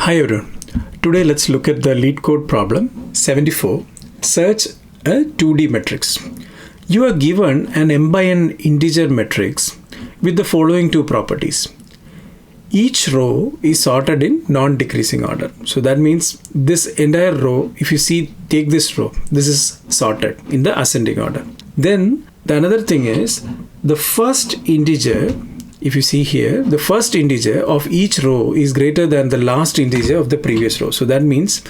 Hi everyone. Today let's look at the lead code problem 74. Search a 2D matrix. You are given an m by n integer matrix with the following two properties. Each row is sorted in non-decreasing order. So that means this entire row, if you see, take this row, this is sorted in the ascending order. Then the another thing is the first integer. If you see here, the first integer of each row is greater than the last integer of the previous row. So that means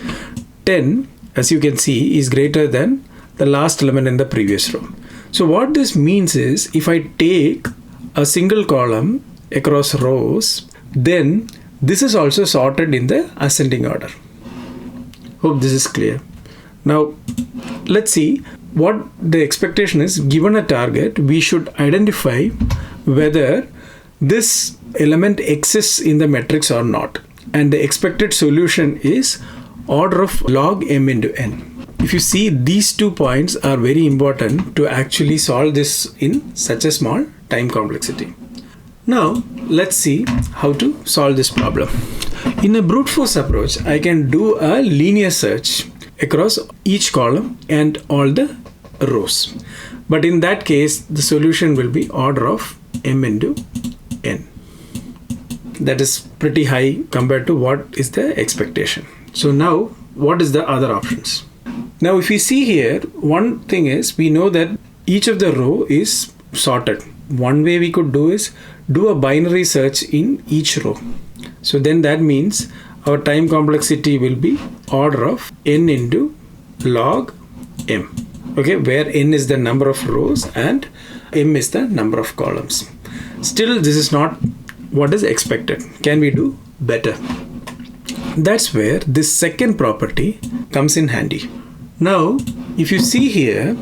10, as you can see, is greater than the last element in the previous row. So what this means is, if I take a single column across rows, then this is also sorted in the ascending order. Hope this is clear. Now, let's see what the expectation is. Given a target, we should identify whether this element exists in the matrix or not, and the expected solution is order of log m into n. If you see, these 2 points are very important to actually solve this in such a small time complexity. Now let's see how to solve this problem. In a brute force approach, I can do a linear search across each column and all the rows, but in that case the solution will be order of m into n. That is pretty high compared to what is the expectation. So now what is the other options? Now if we see here, one thing is, we know that each of the row is sorted. One way we could do is do a binary search in each row. So then that means our time complexity will be order of n into log m. Okay, where n is the number of rows and m is the number of columns. Still, this is not what is expected. Can we do better? That's where this second property comes in handy. Now, if you see here,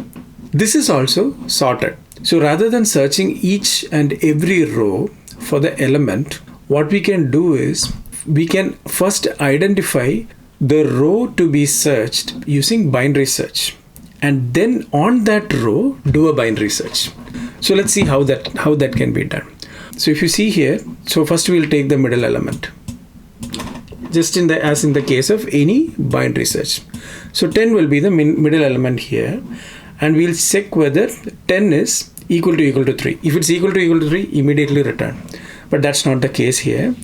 this is also sorted. So rather than searching each and every row for the element, what we can do is we can first identify the row to be searched using binary search, and then on that row do a binary search. So let's see how that can be done. So if you see here, so first we'll take the middle element, just as in the case of any binary search. So 10 will be the middle element here, and we'll check whether 10 is equal to 3. If it's equal to 3, immediately return. But that's not the case here.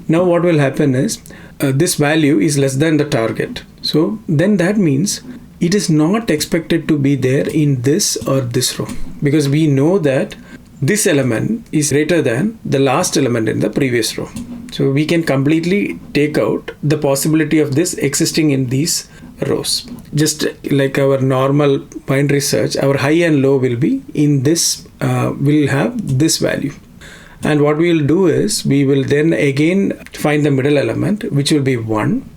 Now what will happen is this value is less than the target. So then that means it is not expected to be there in this or this row, because we know that this element is greater than the last element in the previous row. So we can completely take out the possibility of this existing in these rows. Just like our normal binary search, our high and low will be in this, will have this value. And what we will do is, we will then again find the middle element, which will be 1.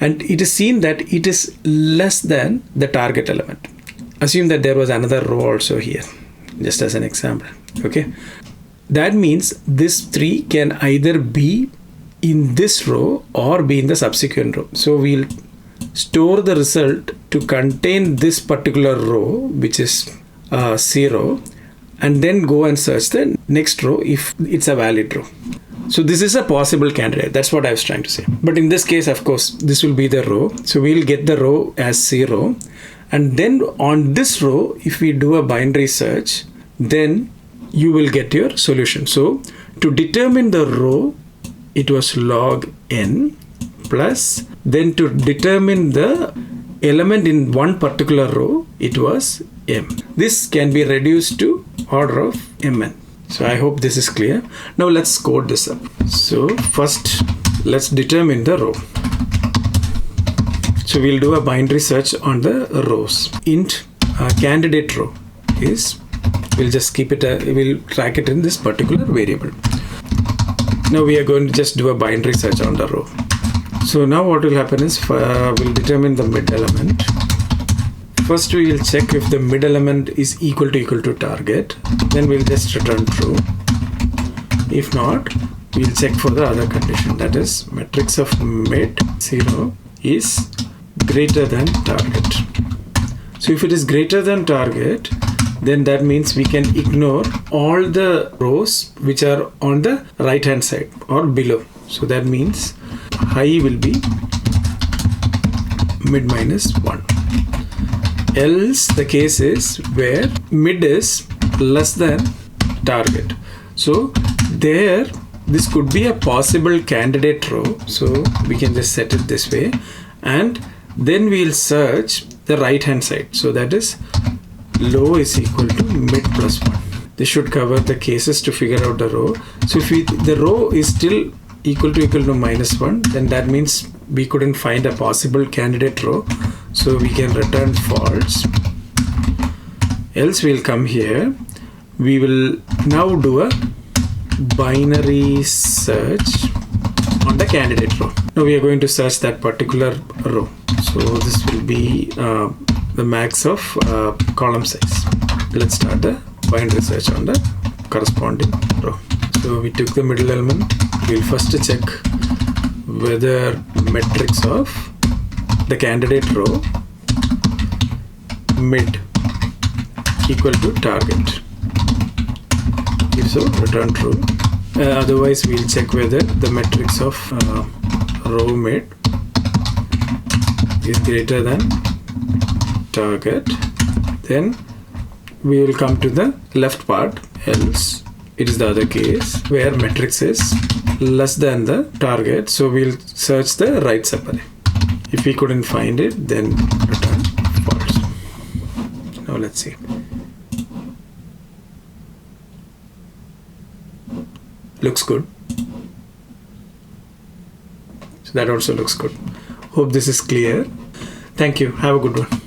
And it is seen that it is less than the target element. Assume that there was another row also here, just as an example. Okay, that means this 3 can either be in this row or be in the subsequent row. So we'll store the result to contain this particular row, which is 0, and then go and search the next row if it's a valid row. So this is a possible candidate. That's what I was trying to say. But in this case, of course, this will be the row. So we'll get the row as 0. And then on this row, if we do a binary search, then you will get your solution. So to determine the row, it was log n, plus then to determine the element in one particular row, it was m. This can be reduced to order of mn. So I hope this is clear. Now let's code this up. So first let's determine the row. So we'll do a binary search on the rows. Int candidate row is, we'll just keep it, we'll track it in this particular variable. Now we are going to just do a binary search on the row. So now what will happen is, we'll determine the mid element. First we will check if the mid element is equal to target. Then we'll just return true. If not, we'll check for the other condition, that is matrix of mid 0 is greater than target. So if it is greater than target, then that means we can ignore all the rows which are on the right hand side or below. So that means high will be mid minus 1. Else the case is where mid is less than target. So there, this could be a possible candidate row. So we can just set it this way, and then we'll search the right hand side. So that is low is equal to mid plus 1. This should cover the cases to figure out the row. So if the row is still equal to minus 1, then that means we couldn't find a possible candidate row. So we can return false. Else we'll come here. We will now do a binary search on the candidate row. Now we are going to search that particular row. So this will be the max of column size. Let's start the binary search on the corresponding row. So we took the middle element. We'll first check whether matrix of the candidate row mid equal to target. If so, return true. Otherwise, we'll check whether the matrix of row mid is greater than target. Then we will come to the left part. Else it is the other case where matrix is less than the target. So we'll search the right separate. If we couldn't find it, then return false. Now let's see. Looks good. So that also looks good. Hope this is clear. Thank you. Have a good one.